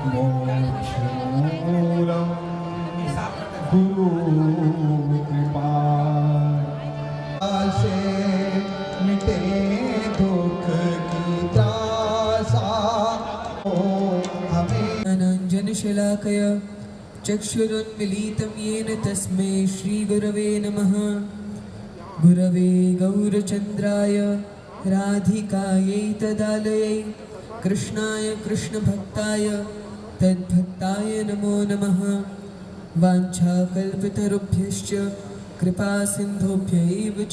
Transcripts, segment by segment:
मोक्षमूलम गुरु कृपा से मिटे दुख की त्रासा हमें अनंजनशलाकया चक्षुरुन्मीलितं येन तस्मै श्रीगुरवे नमः। गुरवे गौरचन्द्राय राधिकायै तदालयै कृष्णाय कृष्णभक्ताय तद्भक्ताय नमो नमः। वाञ्छाकल्पतरुभ्यश्च कृपासिन्धुभ्यैव च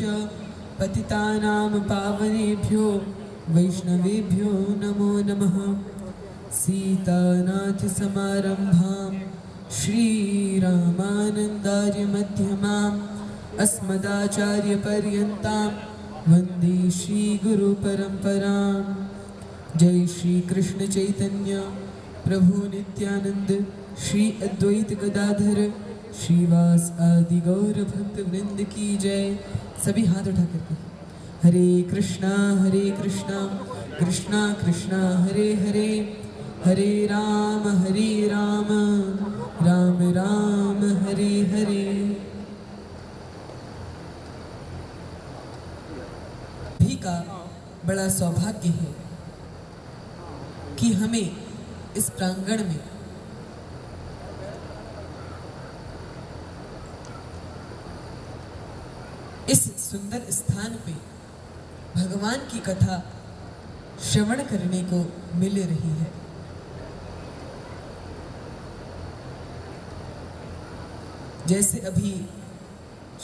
पतितानां पावनेभ्यो वैष्णवेभ्यो नमो नमः। सीतानाथसमारम्भां श्रीरामानन्दार्यमध्यमाम् अस्मदाचार्यपर्यन्तां वन्दे श्रीगुरुपरम्पराम्। जय श्री कृष्ण चैतन्य प्रभु नित्यानंद श्री अद्वैत गदाधर श्रीवास आदि गौर भक्त वृंद की जय। सभी हाथ उठा करके हरे कृष्णा कृष्णा कृष्णा हरे हरे, हरे राम राम राम हरे हरे। भी का बड़ा सौभाग्य है कि हमें इस प्रांगण में इस सुंदर स्थान पे भगवान की कथा श्रवण करने को मिल रही है। जैसे अभी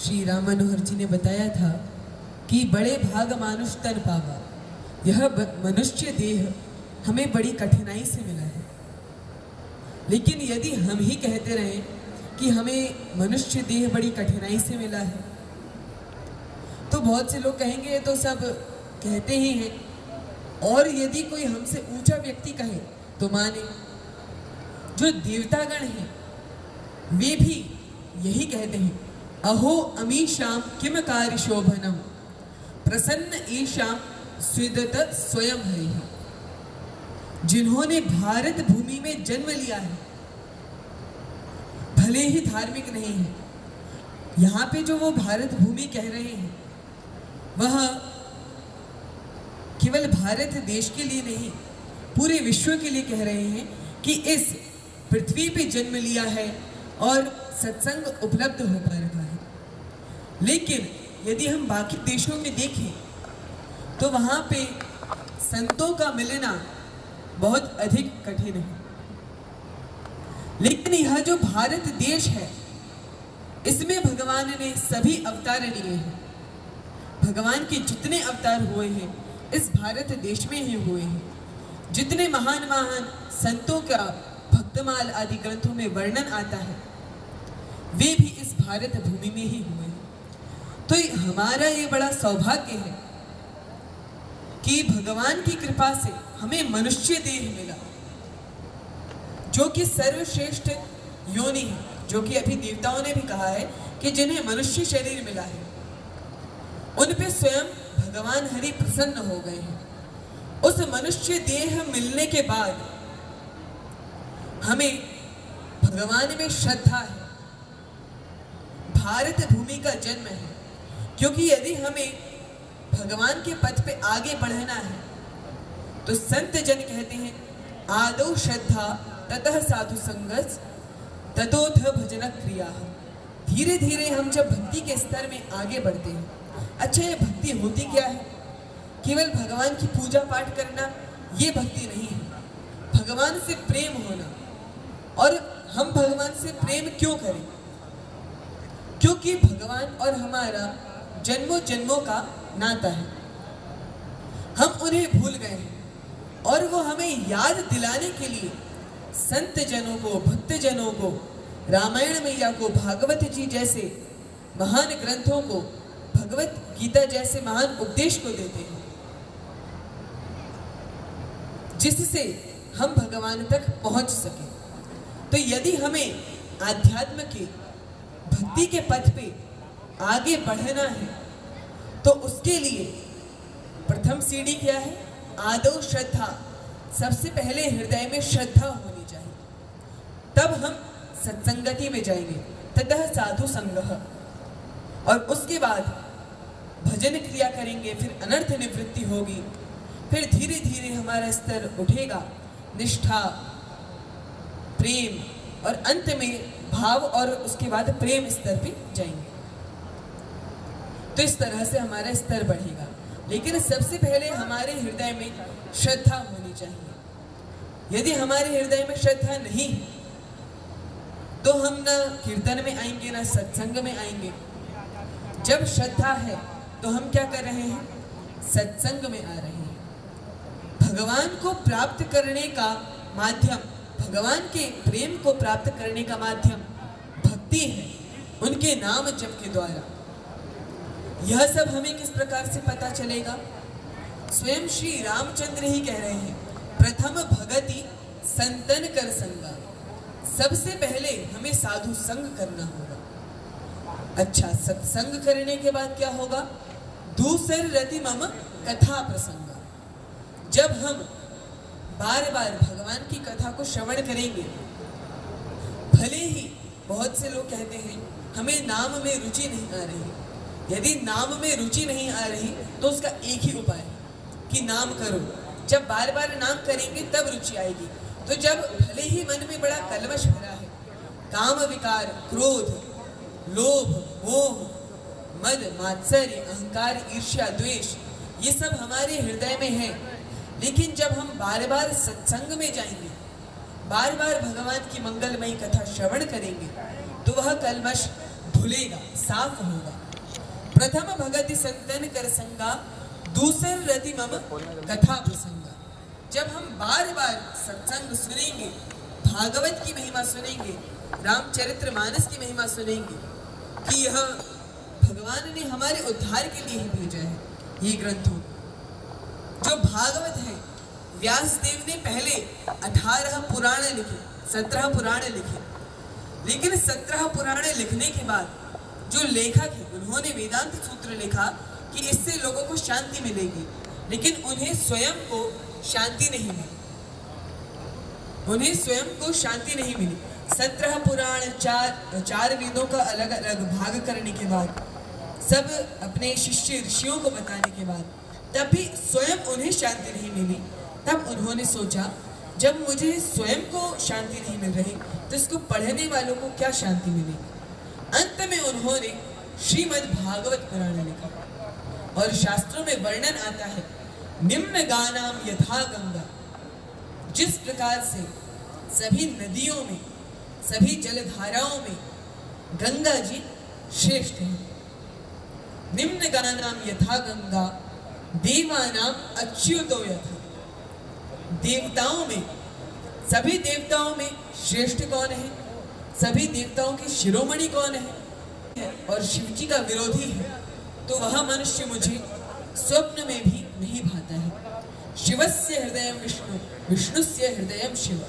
श्री राम मनोहर जी ने बताया था कि बड़े भाग मानुष तन पावा, यह मनुष्य देह हमें बड़ी कठिनाई से मिला है। लेकिन यदि हम ही कहते रहें कि हमें मनुष्य देह बड़ी कठिनाई से मिला है, तो बहुत से लोग कहेंगे तो सब कहते ही हैं। और यदि कोई हमसे ऊंचा व्यक्ति कहे तो माने। जो देवतागण हैं वे भी यही कहते हैं, अहो अमीशाम किम कार्य शोभनम प्रसन्न ईशाम स्विदत स्वयं हरिः। जिन्होंने भारत भूमि में जन्म लिया है, भले ही धार्मिक नहीं है, यहाँ पे जो वो भारत भूमि कह रहे हैं वह केवल भारत देश के लिए नहीं, पूरे विश्व के लिए कह रहे हैं कि इस पृथ्वी पे जन्म लिया है और सत्संग उपलब्ध हो पा रहा है। लेकिन यदि हम बाकी देशों में देखें तो वहाँ पे संतों का मिलना बहुत अधिक कठिन है। लेकिन यह जो भारत देश है, इसमें भगवान ने सभी अवतार लिए हैं। भगवान के जितने अवतार हुए हैं इस भारत देश में ही हुए हैं। जितने महान महान संतों का भक्तमाल आदि ग्रंथों में वर्णन आता है वे भी इस भारत भूमि में ही हुए हैं। तो हमारा ये बड़ा सौभाग्य है कि भगवान की कृपा से हमें मनुष्य देह मिला, जो कि सर्वश्रेष्ठ योनि है, जो कि अभी देवताओं ने भी कहा है कि जिन्हें मनुष्य शरीर मिला है उन पे स्वयं भगवान हरि प्रसन्न हो गए हैं। उस मनुष्य देह मिलने के बाद हमें भगवान में श्रद्धा है, भारत भूमि का जन्म है। क्योंकि यदि हमें भगवान के पथ पे आगे बढ़ना है तो संत जन कहते हैं, आदौ श्रद्धा ततः साधु संगत ततोथ भजन क्रिया। धीरे धीरे हम जब भक्ति के स्तर में आगे बढ़ते हैं। अच्छा, ये भक्ति होती क्या है? केवल भगवान की पूजा पाठ करना ये भक्ति नहीं है। भगवान से प्रेम होना। और हम भगवान से प्रेम क्यों करें? क्योंकि भगवान और हमारा जन्मों जन्मों का नाता है। हम उन्हें भूल गए हैं और वो हमें याद दिलाने के लिए संत जनों को, भक्त जनों को, रामायण मैया को, भागवत जी जैसे महान ग्रंथों को, भगवत गीता जैसे महान उपदेश को देते हैं, जिससे हम भगवान तक पहुंच सके। तो यदि हमें आध्यात्म के भक्ति के पथ पे आगे बढ़ना है तो उसके लिए प्रथम सीढ़ी क्या है? आदौ श्रद्धा। सबसे पहले हृदय में श्रद्धा होनी चाहिए। तब हम सत्संगति में जाएंगे, ततः साधु संगः। और उसके बाद भजन क्रिया करेंगे, फिर अनर्थ निवृत्ति होगी, फिर धीरे धीरे हमारा स्तर उठेगा, निष्ठा, प्रेम, और अंत में भाव, और उसके बाद प्रेम स्तर पे जाएंगे। तो इस तरह से हमारा स्तर बढ़ेगा। लेकिन सबसे पहले हमारे हृदय में श्रद्धा होनी चाहिए। यदि हमारे हृदय में श्रद्धा नहीं है तो हम न कीर्तन में आएंगे, न सत्संग में आएंगे। जब श्रद्धा है तो हम क्या कर रहे हैं? सत्संग में आ रहे हैं। भगवान को प्राप्त करने का माध्यम, भगवान के प्रेम को प्राप्त करने का माध्यम भक्ति है, उनके नाम जप के द्वारा। यह सब हमें किस प्रकार से पता चलेगा? स्वयं श्री रामचंद्र ही कह रहे हैं, प्रथम भगति संतन कर संगा। सबसे पहले हमें साधु संग करना होगा। अच्छा, सत्संग करने के बाद क्या होगा? दूसर रति मम कथा प्रसंगा। जब हम बार बार भगवान की कथा को श्रवण करेंगे, भले ही बहुत से लोग कहते हैं हमें नाम में रुचि नहीं आ रही। यदि नाम में रुचि नहीं आ रही तो उसका एक ही उपाय है कि नाम करो। जब बार बार नाम करेंगे तब रुचि आएगी। तो जब भले ही मन में बड़ा कलमश भरा है, काम विकार, क्रोध, लोभ, मोह, मद, मात्सर्य, अहंकार, ईर्ष्या, द्वेष, ये सब हमारे हृदय में है, लेकिन जब हम बार बार सत्संग में जाएंगे, बार बार भगवान की मंगलमयी कथा श्रवण करेंगे, तो वह कलमश धुलेगा, साफ होगा। प्रथम भगति संतन कर संगा, दूसर रति मम कथा प्रसंगा। जब हम बार बार सत्संग सुनेंगे, भागवत की महिमा सुनेंगे, रामचरितमानस की महिमा सुनेंगे कि यह भगवान ने हमारे उद्धार के लिए ही भेजा है। ये ग्रंथों जो भागवत है, व्यास देव ने पहले 18 पुराण लिखे, 17 पुराण लिखे, लेकिन 17 पुराण लिखने के बाद जो लेखक है उन्होंने वेदांत सूत्र लिखा कि इससे लोगों को शांति मिलेगी, लेकिन उन्हें स्वयं को शांति नहीं मिली। उन्हें स्वयं को शांति नहीं मिली। 17 पुराण, चार वेदों का अलग अलग भाग करने के बाद, सब अपने शिष्य ऋषियों को बताने के बाद, तब भी स्वयं उन्हें शांति नहीं मिली। तब उन्होंने सोचा, जब मुझे स्वयं को शांति नहीं मिल रही तो इसको पढ़ने वालों को क्या शांति मिलेगी। अंत में उन्होंने श्रीमद् भागवत पुराण लिखा, और शास्त्रों में वर्णन आता है, निम्न गानाम यथा गंगा। जिस प्रकार से सभी नदियों में, सभी जलधाराओं में गंगा जी श्रेष्ठ है। निम्न गानाम यथा गंगा, देवानाम अच्युतो यथा। देवताओं में, सभी देवताओं में श्रेष्ठ कौन है? सभी देवताओं के शिरोमणि कौन है? और शिव जी का विरोधी है, तो वह मनुष्य मुझे स्वप्न में भी नहीं भाता है। शिवस्य हृदयम विष्णु, विष्णुस्य हृदयम शिव।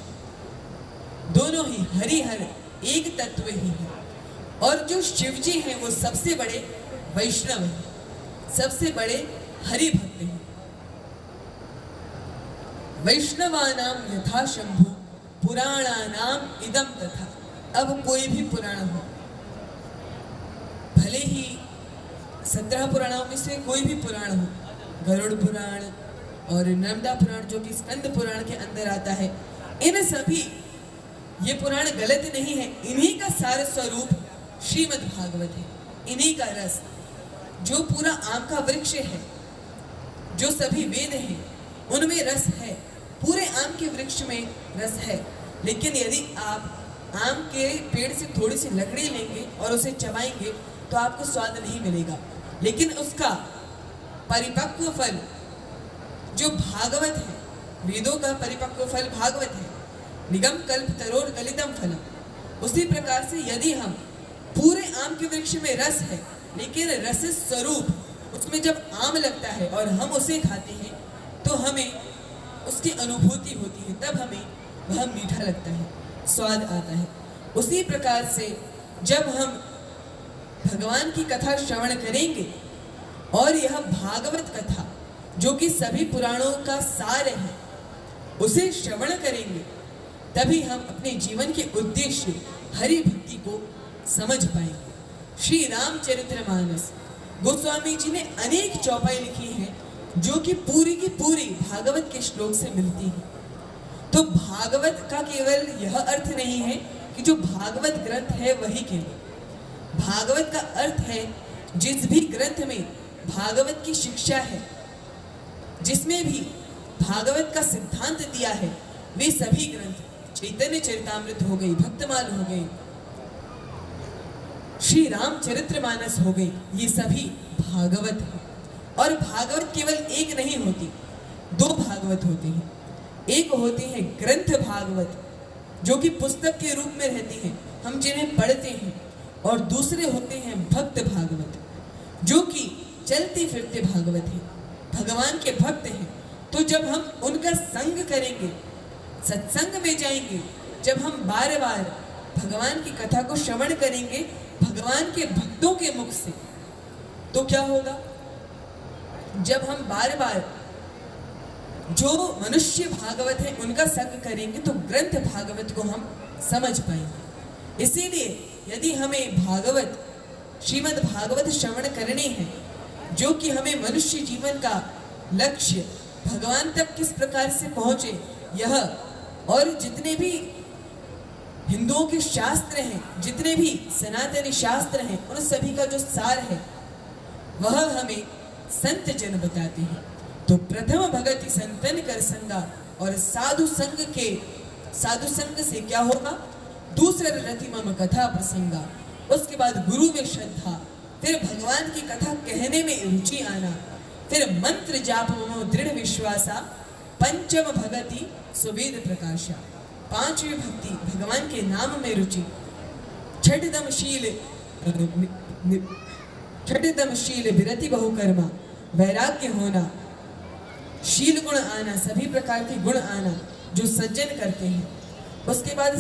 दोनों ही हरिहर एक तत्व ही है। और जो शिव जी हैं वो सबसे बड़े वैष्णव हैं, सबसे बड़े हरि भक्त हैं। वैष्णवानाम यथा शंभु, पुराणानाम इदम तथा। अब कोई भी पुराण हो, भले ही 17 पुराणों में से कोई भी पुराण हो, गरुड़ पुराण और नर्मदा पुराण जो कि स्कंद पुराण के अंदर आता है, इन सभी ये पुराण गलत नहीं है। इन्हीं का सार स्वरूप श्रीमद् भागवत है। इन्हीं का रस, जो पूरा आम का वृक्ष है, जो सभी वेद हैं, उनमें रस है। पूरे आम के वृक्ष में रस है। लेकिन यदि आप आम के पेड़ से थोड़ी सी लकड़ी लेंगे और उसे चबाएंगे तो आपको स्वाद नहीं मिलेगा। लेकिन उसका परिपक्व फल जो भागवत है, वेदों का परिपक्व फल भागवत है। निगम कल्प तरोर गलितम फलम। उसी प्रकार से यदि हम पूरे आम के वृक्ष में रस है, लेकिन रस स्वरूप उसमें जब आम लगता है और हम उसे खाते हैं तो हमें उसकी अनुभूति होती है, तब हमें वह मीठा लगता है, स्वाद आता है। उसी प्रकार से जब हम भगवान की कथा श्रवण करेंगे और यह भागवत कथा जो कि सभी पुराणों का सार है, उसे श्रवण करेंगे तभी हम अपने जीवन के उद्देश्य हरि भक्ति को समझ पाएंगे। श्री रामचरितमानस गोस्वामी जी ने अनेक चौपाई लिखी हैं जो कि पूरी की पूरी भागवत के श्लोक से मिलती है। तो भागवत का केवल यह अर्थ नहीं है कि जो भागवत ग्रंथ है वही केवल भागवत का अर्थ है जिस भी ग्रंथ में भागवत की शिक्षा है, जिसमें भी भागवत का सिद्धांत दिया है, वे सभी ग्रंथ चैतन्य चरितामृत हो गई, भक्तमाल हो गई, श्री रामचरितमानस हो गई, ये सभी भागवत है। और भागवत केवल एक नहीं होती, दो भागवत होते हैं। एक होते हैं ग्रंथ भागवत जो कि पुस्तक के रूप में रहती हैं, हम जिन्हें पढ़ते हैं, और दूसरे होते हैं भक्त भागवत जो कि चलते फिरते भागवत हैं, भगवान के भक्त हैं। तो जब हम उनका संग करेंगे, सत्संग में जाएंगे, जब हम बार बार भगवान की कथा को श्रवण करेंगे भगवान के भक्तों के मुख से, तो क्या होगा? जब हम बार बार जो मनुष्य भागवत है उनका संग करेंगे तो ग्रंथ भागवत को हम समझ पाएंगे। इसीलिए यदि हमें भागवत, श्रीमद् भागवत श्रवण करने हैं, जो कि हमें मनुष्य जीवन का लक्ष्य भगवान तक किस प्रकार से पहुंचे, यह और जितने भी हिंदुओं के शास्त्र हैं, जितने भी सनातनी शास्त्र हैं, उन सभी का जो सार है वह हमें संत जन बताते हैं। तो प्रथम भगति संतन कर संगा, और साधु संग से क्या होगा? दूसरे रति मम कथा प्रसंगा, उसके बाद गुरु में श्रद्धा, फिर भगवान की कथा कहने में रुचि आना, फिर मंत्र जाप मम दृढ़ विश्वासा, पंचम भगति सुवेद प्रकाशा, पांचवी भक्ति भगवान के नाम में रुचि, छठदम शील विरति बहुकर्मा, वैराग्य होना, शील गुण आना, सभी प्रकार के गुण आना जो सज्जन करते हैं। उसके बाद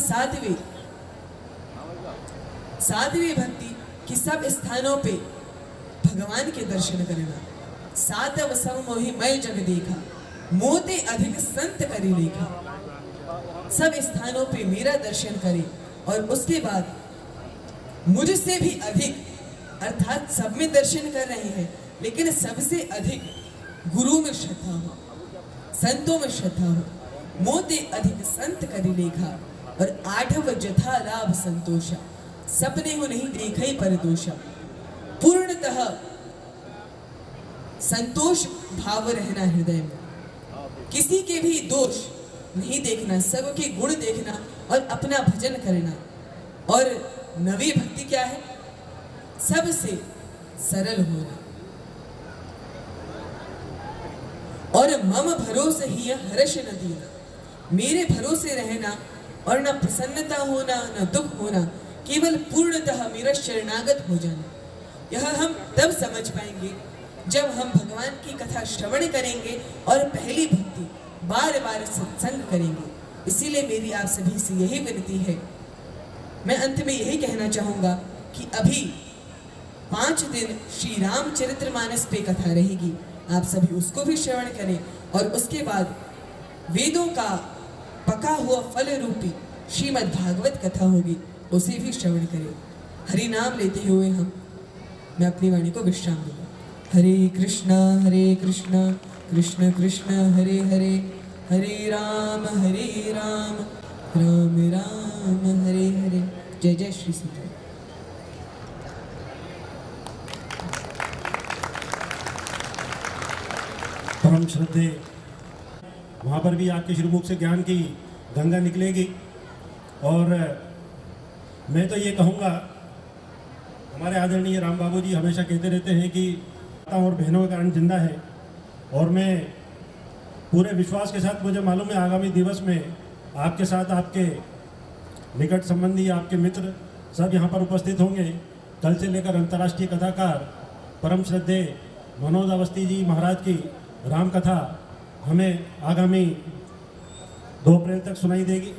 सातवीं भक्ति कि सब स्थानों पे भगवान के दर्शन करना, सातव सब मोहि मैं जग देखा, मोते अधिक संत करी लेखा, सब स्थानों पे मेरा दर्शन करे, और उसके बाद मुझसे भी अधिक, अर्थात सब में दर्शन कर रहे हैं लेकिन सबसे अधिक गुरु में श्रद्धा हो, संतों में श्रद्धा हो, मोते अधिक संत करी लेखा, और आठव जथा लाभ संतोषा, सपने हो नहीं देखई पर दोषा, पूर्णतः संतोष भाव रहना हृदय में, किसी के भी दोष नहीं देखना, सबके गुण देखना और अपना भजन करना। और नवी भक्ति क्या है? सबसे सरल होना, और मम भरोसे ही हर्ष न देना, मेरे भरोसे रहना, और न प्रसन्नता होना न दुख होना, केवल पूर्णतः मेरा शरणागत हो जाना। यह हम तब समझ पाएंगे जब हम भगवान की कथा श्रवण करेंगे और पहली भक्ति बार बार सत्संग करेंगे। इसीलिए मेरी आप सभी से यही विनती है, मैं अंत में यही कहना चाहूँगा कि अभी 5 दिन श्री रामचरितमानस पे कथा रहेगी, आप सभी उसको भी श्रवण करें, और उसके बाद वेदों का पका हुआ फल रूपी श्रीमद् भागवत कथा होगी, उसे भी श्रवण करें। हरि नाम लेते हुए मैं अपनी वाणी को विश्राम दूंगा। हरे कृष्णा कृष्ण कृष्ण हरे हरे, हरे राम राम राम हरे हरे। जय जय श्री सीता। परम श्रद्धे, वहाँ पर भी आपके श्रीमुख से ज्ञान की गंगा निकलेगी। और मैं तो ये कहूँगा, हमारे आदरणीय राम बाबू जी हमेशा कहते रहते हैं कि माताओं और बहनों के कारण जिंदा है, और मैं पूरे विश्वास के साथ, मुझे मालूम है आगामी दिवस में आपके साथ आपके निकट संबंधी, आपके मित्र सब यहाँ पर उपस्थित होंगे। कल से लेकर अंतर्राष्ट्रीय कथाकार परम श्रद्धे मनोज अवस्थी जी महाराज की राम कथा हमें आगामी 2 अप्रैल तक सुनाई देगी,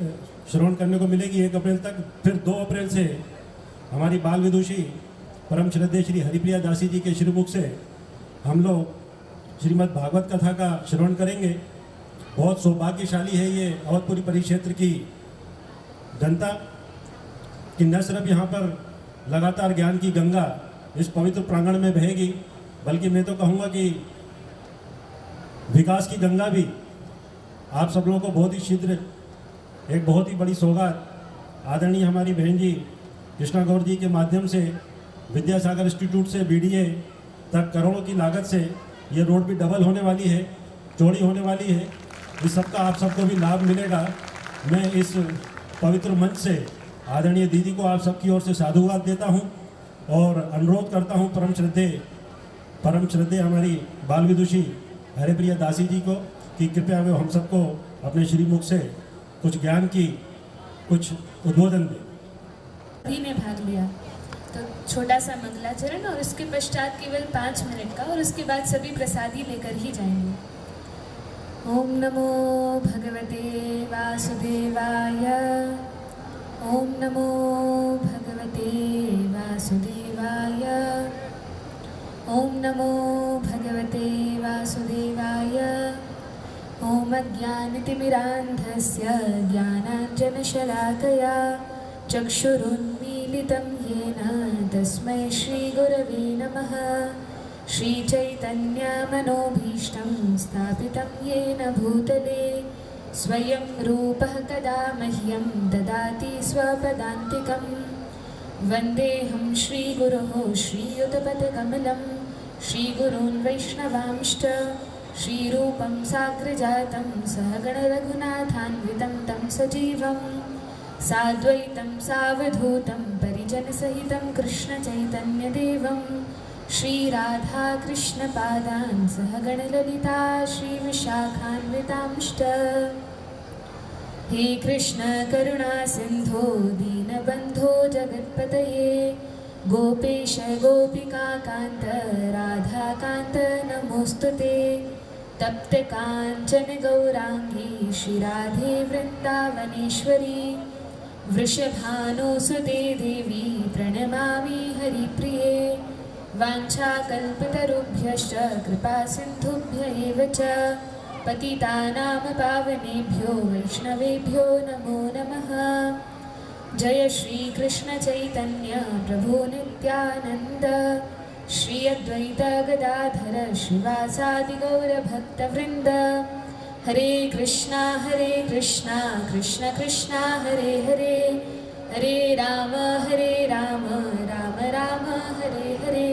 श्रवण करने को मिलेगी 1 अप्रैल तक। फिर 2 अप्रैल से हमारी बाल विदुषी परम श्रद्धे श्री हरिप्रिया दासी जी के श्रीमुख से हम लोग श्रीमद् भागवत कथा का श्रवण करेंगे। बहुत सौभाग्यशाली है ये अवधपुरी परिक्षेत्र की जनता कि न सिर्फ यहाँ पर लगातार ज्ञान की गंगा इस पवित्र प्रांगण में बहेगी, बल्कि मैं तो कहूँगा कि विकास की गंगा भी आप सब लोगों को बहुत ही शीघ्र एक बहुत ही बड़ी सौगात आदरणीय हमारी बहन जी कृष्णा गौर जी के माध्यम से विद्यासागर इंस्टीट्यूट से बीडीए तक करोड़ों की लागत से ये रोड भी डबल होने वाली है, चौड़ी होने वाली है। इस सबका आप सबको भी लाभ मिलेगा। मैं इस पवित्र मंच से आदरणीय दीदी को आप सबकी ओर से साधुवाद देता हूँ और अनुरोध करता हूँ परम श्रद्धेय हमारी बाल विदुषी हरिप्रिया दासी जी को कि कृपया वे हम सबको अपने श्रीमुख से कुछ ज्ञान की कुछ उद्बोधन दें। सभी ने भाग लिया तो छोटा सा मंगलाचरण और उसके पश्चात केवल 5 मिनट का, और उसके बाद सभी प्रसादी लेकर ही जाएंगे। ओम नमो भगवते वासुदेवाय। ओम नमो भगवते वासुदेवाय। ओम नमो भगवते वासुदेवाय। ओम अज्ञानतिमिरान्धस्य ज्ञानाञ्जनशलाकया चक्षुरुन्मीलितं येन तस्मै श्रीगुरवे नमः। श्रीचैतन्यमनोभीष्टं स्थापितं येन भूतले स्वयं रूपः कदा मह्यं ददाति स्वपदान्तिकं। वन्देऽहं श्रीगुरोः श्रीयुतपदकमलं श्रीगुरून् वैष्णवांश्च श्रीरूपं साग्रजातं सहगणरघुनाथान्वितं तं सजीवं साद्वैतं सावधूतं परिजनसहितं कृष्णचैतन्यदेवं श्रीराधाकृष्णपादान् सहगणललिता श्रीविशाखान्वितांश्च। हे कृष्ण करुणा सिन्धो दीनबन्धो जगत्पतये गोपेश गोपिकान्त राधाकान्त नमोऽस्तुते। तप्त काञ्चन गौराङ्गी श्रीराधे वृन्दावनेश्वरी वृषभानुसुते देवी प्रणमामि हरिप्रिये। वाञ्छाकल्पतरुभ्यश्च कृपासिन्धुभ्य एव च पतितानां पावनेभ्यो वैष्णवेभ्यो नमो नमः। जय श्री कृष्ण चैतन्य प्रभु नित्यानंद श्री अद्वैत गदाधर श्रीवासादि गौर भक्तवृंद। हरे कृष्णा कृष्ण कृष्णा हरे हरे, हरे राम राम राम हरे हरे।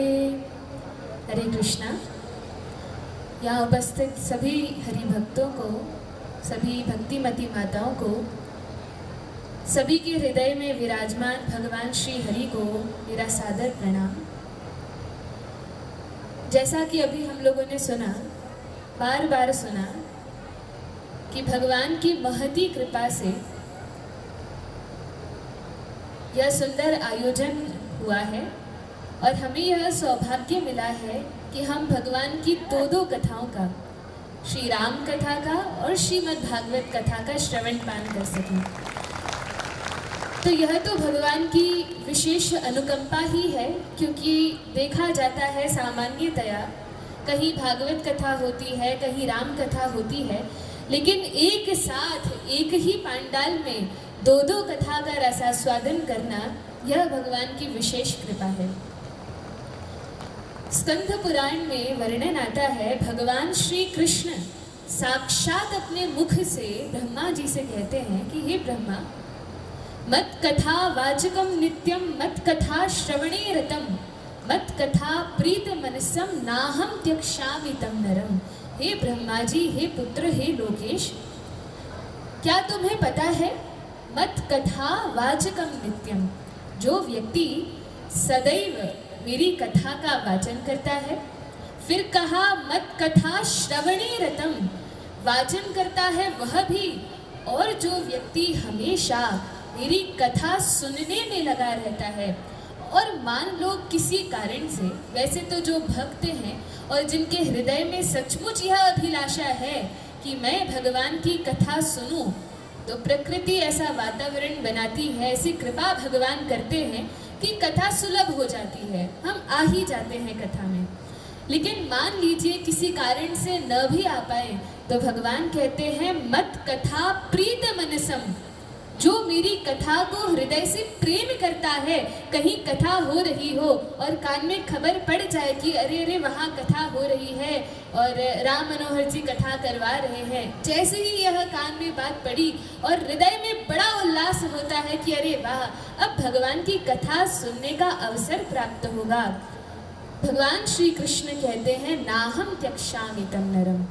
हरे कृष्णा। यहाँ उपस्थित सभी हरि भक्तों को, सभी भक्तिमती माताओं को, सभी के हृदय में विराजमान भगवान श्री हरि को मेरा सादर प्रणाम। जैसा कि अभी हम लोगों ने सुना, बार बार सुना कि भगवान की महती कृपा से यह सुंदर आयोजन हुआ है और हमें यह सौभाग्य मिला है कि हम भगवान की दो कथाओं का, श्री राम कथा का और श्रीमद् भागवत कथा का श्रवण पान कर सकें। तो यह तो भगवान की विशेष अनुकंपा ही है, क्योंकि देखा जाता है सामान्यतया कहीं भागवत कथा होती है, कहीं राम कथा होती है, लेकिन एक साथ एक ही पांडाल में दो कथा का रसास्वादन करना यह भगवान की विशेष कृपा है। स्कंद पुराण में वर्णन आता है, भगवान श्री कृष्ण साक्षात अपने मुख से ब्रह्मा जी से कहते हैं कि हे ब्रह्मा, मत कथा वाचकम नित्यम मत कथा श्रवणे रतम मत कथा प्रीत मनसम नाहम त्यक्षामि तम नरम। हे ब्रह्मा जी, हे पुत्र, हे लोकेश, क्या तुम्हें पता है मत कथा वाचकम नित्यम, जो व्यक्ति सदैव मेरी कथा का वाचन करता है, फिर कहा मत कथा श्रवणे रतम, वाचन करता है वह भी, और जो व्यक्ति हमेशा मेरी कथा सुनने में लगा रहता है, और मान लो किसी कारण से, वैसे तो जो भक्त हैं और जिनके हृदय में सचमुच यह अभिलाषा है कि मैं भगवान की कथा सुनूं, तो प्रकृति ऐसा वातावरण बनाती है, ऐसी कृपा भगवान करते हैं कि कथा सुलभ हो जाती है, हम आ ही जाते हैं कथा में। लेकिन मान लीजिए किसी कारण से न भी आ पाए, तो भगवान कहते हैं मत कथा प्रीत मनसम, जो मेरी कथा को हृदय से प्रेम करता है, कहीं कथा हो रही हो और कान में खबर पड़ जाए कि अरे अरे वहाँ कथा हो रही है और राम मनोहर जी कथा करवा रहे हैं, जैसे ही यह कान में बात पड़ी और हृदय में बड़ा उल्लास होता है कि अरे वाह, अब भगवान की कथा सुनने का अवसर प्राप्त होगा। भगवान श्री कृष्ण कहते हैं नाहम त्यक्षामि तं नरम,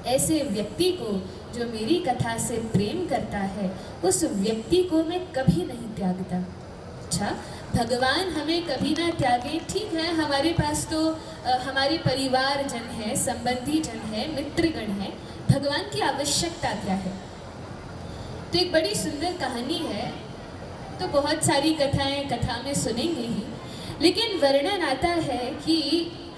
ऐसे व्यक्ति को जो मेरी कथा से प्रेम करता है उस व्यक्ति को मैं कभी नहीं त्यागता। अच्छा, भगवान हमें कभी ना त्यागे, ठीक है, हमारे पास तो हमारे परिवार जन है, संबंधी जन है, मित्रगण है, भगवान की आवश्यकता क्या है? तो एक बड़ी सुंदर कहानी है, तो बहुत सारी कथाएं कथा में सुनेंगे ही, लेकिन वर्णन आता है कि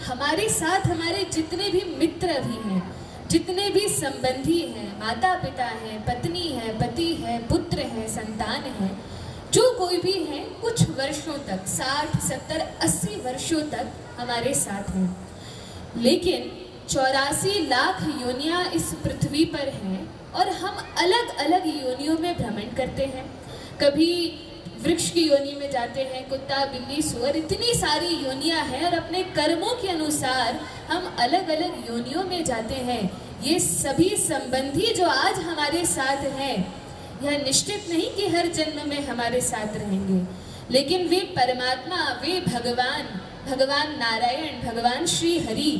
हमारे साथ हमारे जितने भी मित्र भी हैं, जितने भी संबंधी हैं, माता पिता हैं, पत्नी है, पति है, पुत्र है, संतान है, जो कोई भी है, कुछ वर्षों तक 60, 70, 80 वर्षों तक हमारे साथ हैं, लेकिन 84 लाख योनियां इस पृथ्वी पर हैं और हम अलग अलग योनियों में भ्रमण करते हैं। कभी वृक्ष की योनि में जाते हैं, कुत्ता, बिल्ली, सुअर, इतनी सारी योनियां हैं और अपने कर्मों के अनुसार हम अलग अलग योनियों में जाते हैं। ये सभी संबंधी जो आज हमारे साथ हैं, यह निश्चित नहीं कि हर जन्म में हमारे साथ रहेंगे, लेकिन वे परमात्मा, वे भगवान नारायण, भगवान श्री हरि,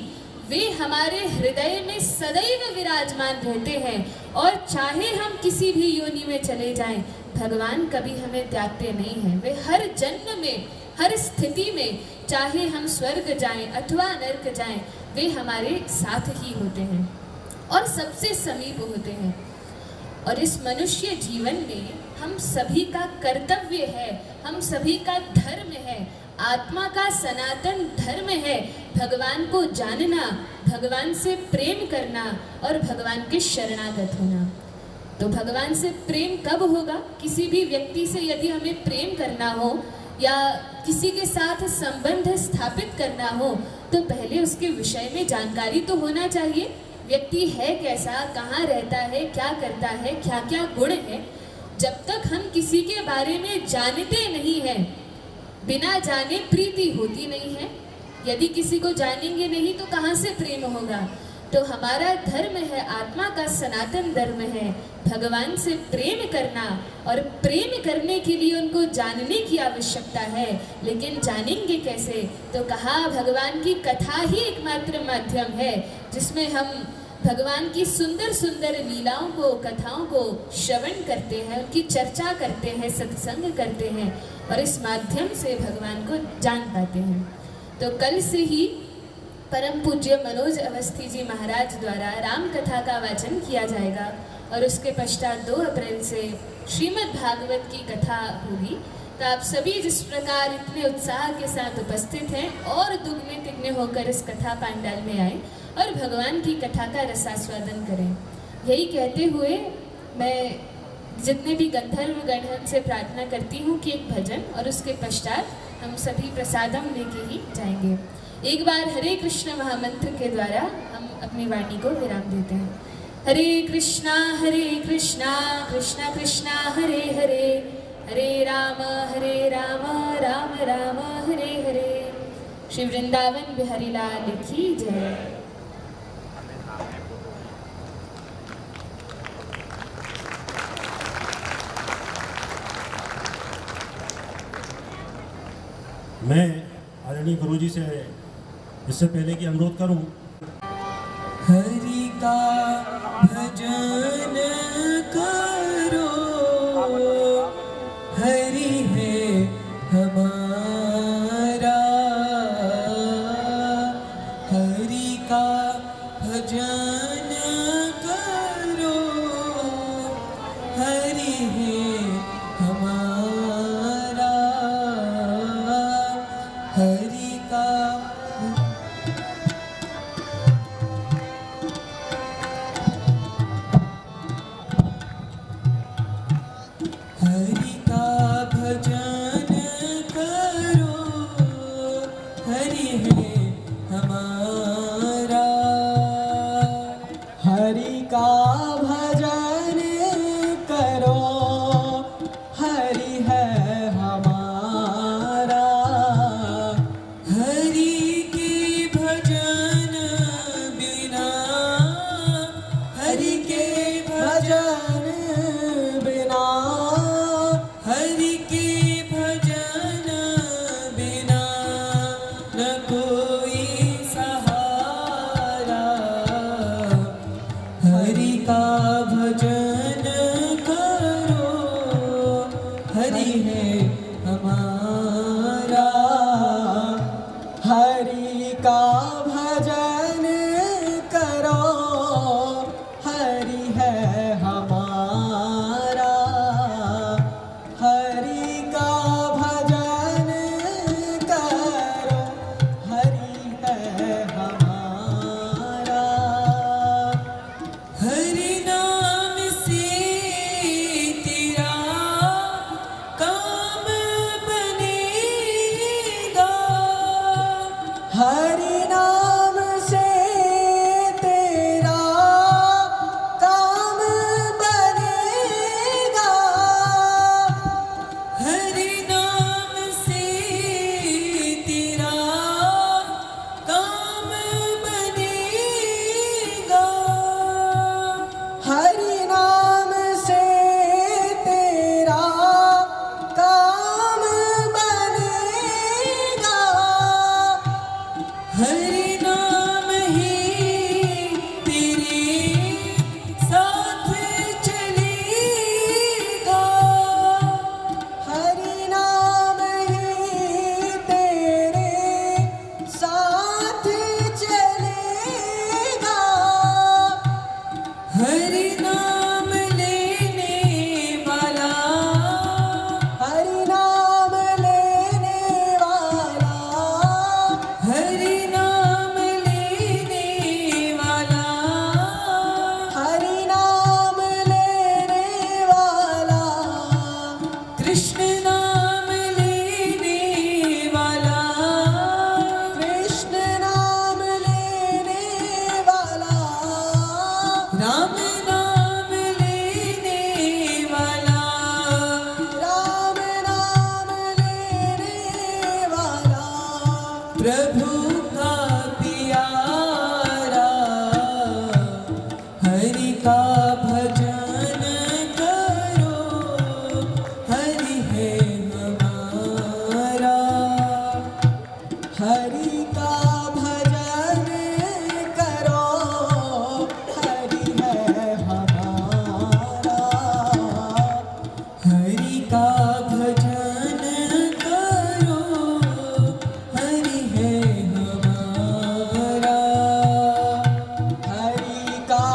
वे हमारे हृदय में सदैव विराजमान रहते हैं और चाहे हम किसी भी योनि में चले जाएं, भगवान कभी हमें त्यागते नहीं हैं। वे हर जन्म में, हर स्थिति में, चाहे हम स्वर्ग जाएं अथवा नरक जाएं, वे हमारे साथ ही होते हैं और सबसे समीप होते हैं। और इस मनुष्य जीवन में हम सभी का कर्तव्य है, हम सभी का धर्म है, आत्मा का सनातन धर्म है भगवान को जानना, भगवान से प्रेम करना और भगवान के शरणागत होना। तो भगवान से प्रेम कब होगा? किसी भी व्यक्ति से यदि हमें प्रेम करना हो या किसी के साथ संबंध स्थापित करना हो, तो पहले उसके विषय में जानकारी तो होना चाहिए। व्यक्ति है कैसा, कहाँ रहता है, क्या करता है, क्या क्या गुण है। जब तक हम किसी के बारे में जानते नहीं हैं, बिना जाने प्रीति होती नहीं है। यदि किसी को जानेंगे नहीं तो कहाँ से प्रेम होगा? तो हमारा धर्म है, आत्मा का सनातन धर्म है भगवान से प्रेम करना, और प्रेम करने के लिए उनको जानने की आवश्यकता है। लेकिन जानेंगे कैसे? तो कहा भगवान की कथा ही एकमात्र माध्यम है जिसमें हम भगवान की सुंदर सुंदर लीलाओं को, कथाओं को श्रवण करते हैं, उनकी चर्चा करते हैं, सत्संग करते हैं और इस माध्यम से भगवान को जान पाते हैं। तो कल से ही परम पूज्य मनोज अवस्थी जी महाराज द्वारा राम कथा का वाचन किया जाएगा और उसके पश्चात 2 अप्रैल से श्रीमद् भागवत की कथा होगी। तो आप सभी जिस प्रकार इतने उत्साह के साथ उपस्थित हैं और दुगने तिगने होकर इस कथा पांडाल में आए और भगवान की कथा का रसास्वादन करें। यही कहते हुए मैं जितने भी गंधर्व गण से प्रार्थना करती हूँ कि एक भजन और उसके पश्चात हम सभी प्रसादम लेके ही जाएंगे। एक बार हरे कृष्ण महामंत्र के द्वारा हम अपनी वाणी को विराम देते हैं। हरे कृष्णा कृष्णा कृष्णा हरे हरे, हरे राम राम राम हरे हरे। श्री वृंदावन बिहारी लाल की जय। मैं आदरणीय गुरुजी से इससे पहले कि अनुरोध करूं, हरि का भजन करो, हरि है हमारा, हरि का भजन करो, हरि है हमारा, हरि का हरि का भजन हरि है हमारा, हरि का भजन करो, हरि है हमारा, हरि का भजन करो, हरि है हमारा। हरि नाम से तेरा काम बनेगा, हरि नाम से तेरा काम बनेगा, हरि नाम से तेरा काम बनेगा, हरि नाम से तेरा काम बनेगा, हरि नाम ही तेरे साथ चलेगा, हरि नाम ही तेरे साथ चलेगा, हरि नाम लेने वाला, हरि नाम लेने वाला, हरि नाम लेने वाला, हरि नाम लेने वाला, कृष्ण नाम लेने वाला, कृष्ण नाम लेने वाला, राम नाम लेने वाला, राम नाम लेने वाला, प्रभु का प्यारा, हरि का भजन करो, हरि है हमारा, हरि का भजन करो, हरि है हमारा, हरि का भजन करो, हरि है हमारा, हरि का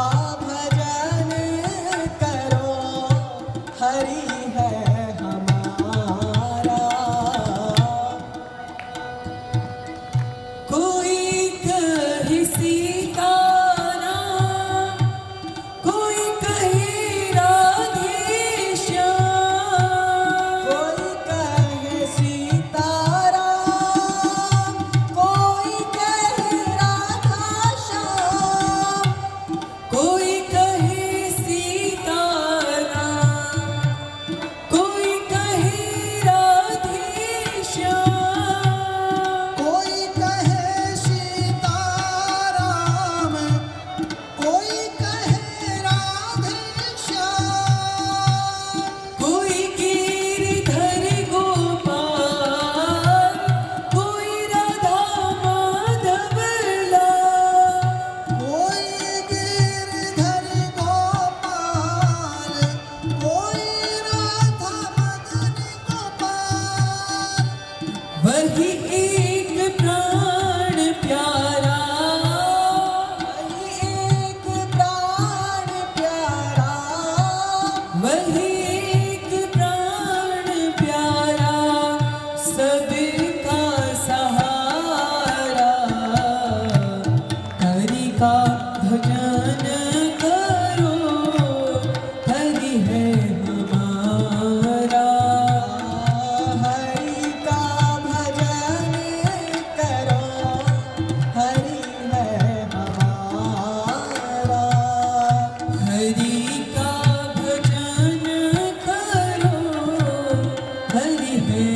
भजन करो, हरि है हमारा। कोई कहे सीताराम, कोई कहे राधे श्याम, कोई कहे सीताराम, कोई कहे राधा श्याम, कोई कहे सीताराम, कोई कहे राधे श्याम, कोई कहे सीताराम, कोई कहे राधे श्याम, कोई गिरधर गोपाल, कोई राधा माधव लाल, कोई गिरधर गोपाल, कोई राधा मदन गोपाल, वही एक प्राण प्यारा, वही एक प्राण प्यारा, वही एक प्राण प्यारा, सबका सहारा, हरि का भजन करो, हरि है हमारा, हरि का भजन करो, हरि है हमारा, हरि का भजन करो, हरि है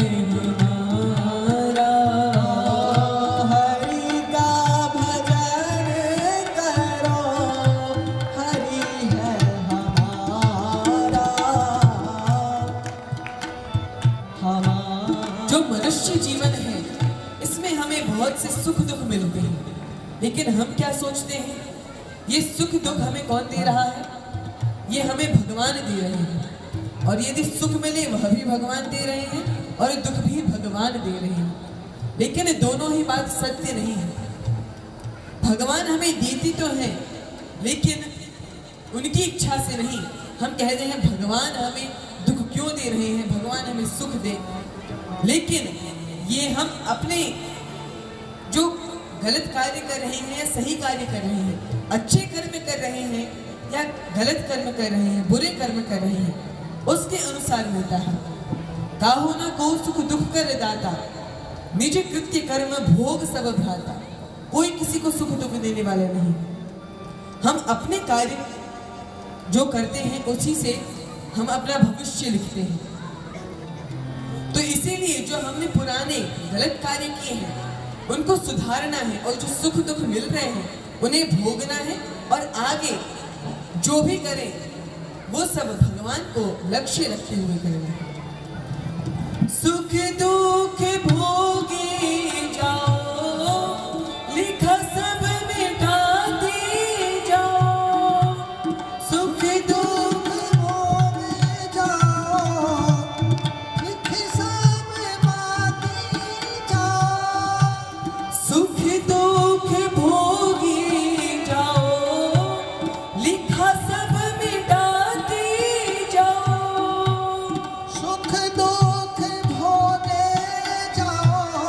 हमारा, हरि का भजन करो, हरि है हमारा। जो मनुष्य जीवन है इसमें हमें बहुत से सुख दुख मिलते हैं, लेकिन हम क्या सोचते हैं, ये सुख दुख हमें कौन दे रहा है? ये हमें भगवान दे रहे हैं। और यदि सुख मिले वह भी भगवान दे रहे हैं और दुख भी भगवान दे रहे हैं, लेकिन दोनों ही बात सत्य नहीं है। भगवान हमें देती तो है लेकिन उनकी इच्छा से नहीं। हम कहते हैं भगवान हमें दुख क्यों दे रहे हैं, भगवान हमें सुख दे, लेकिन ये हम अपने जो गलत कार्य कर रहे हैं या सही कार्य कर रहे हैं, अच्छे कर्म कर रहे हैं या गलत कर्म कर रहे हैं, बुरे कर्म कर रहे हैं, उसके अनुसार मिलता है। काहू न को सुख दुख कर दाता, निज कृत्य कर्म भोग सब भ्राता। कोई किसी को सुख दुख देने वाला नहीं। हम अपने कार्य जो करते हैं उसी से हम अपना भविष्य लिखते हैं। तो इसीलिए जो हमने पुराने गलत कार्य किए हैं उनको सुधारना है, और जो सुख दुख मिल रहे हैं उन्हें भोगना है, और आगे जो भी करें वो सब भगवान को लक्ष्य रखते हुए करना है। सुख दुख भोगे जाओ, लिखा सब मिटाते जाओ। सुख दुख भोगे जाओ, लिख सब बातें जाओ। सुख दुख भोगे जाओ, लिखा सब मिटाते जाओ। सुख दुख भोगे जाओ,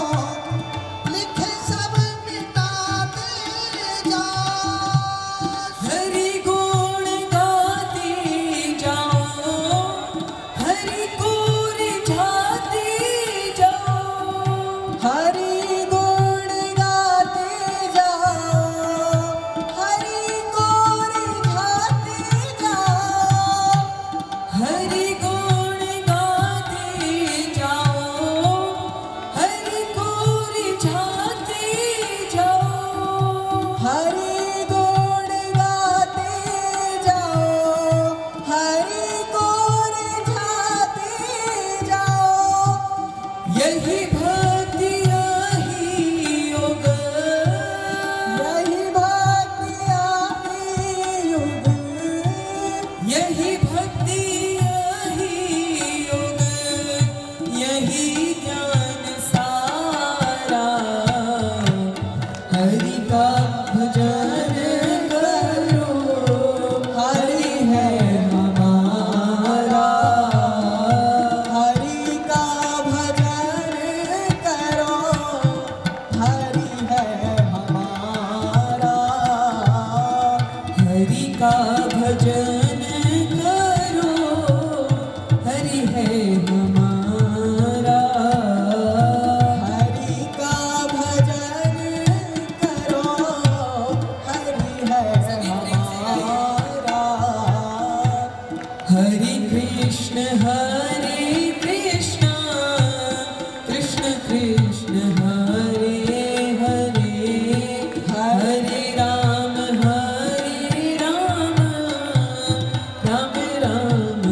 लिख सब मिटाते जाओ। हरि गुण गाते जाओ, हरि को रिझाते जाओ। हरि गुण गाते जाओ, हरि को रिझाते जाओ। हरि गुण गाते जाओ, हरि को रिझाते जाओ। हरि गुण गाते जाओ, हरि को रिझाते जाओ। यही भक्ति यही योग, यही भक्ति आदि युग। यही भक्ति यही योग, यही ज्ञान सारा। हरि का भजन करो, हरि है हमारा। हरि का भजन करो, हरि है हमारा। हरि का भजन करो, हरि है हमारा। हरि का भजन करो, हरि है हमारा। हरे कृष्ण कृष्ण कृष्ण हरे हरे, हरे राम राम राम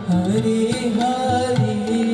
हरे हरे।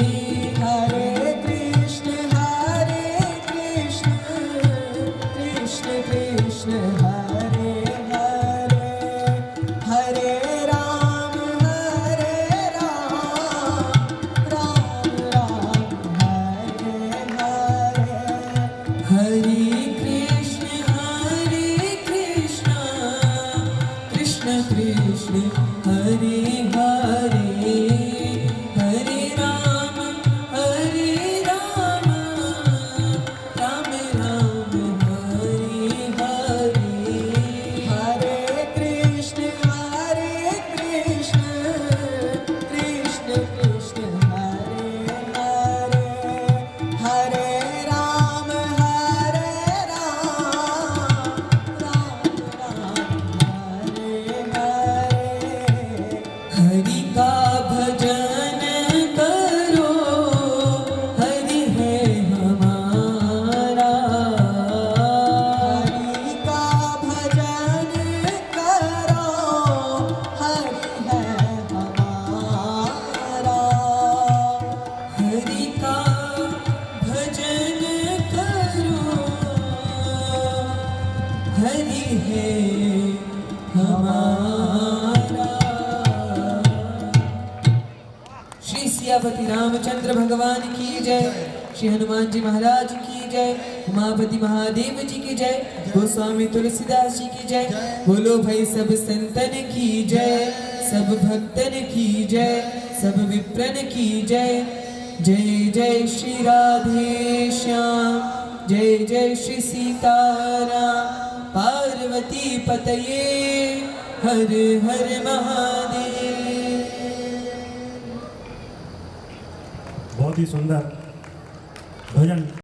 सियापति रामचंद्र भगवान की जय, श्री हनुमान जी महाराज की जय, उमापति महादेव जी की जय, गोस्वामी तुलसीदास जी की जय। बोलो भाई सब संतन की जय, सब भक्तन की जय, सब विप्रन की जय। जय जय श्री राधे श्याम, जय जय श्री सीताराम, पार्वती पतये हर हर महादेव। बहुत ही सुंदर भजन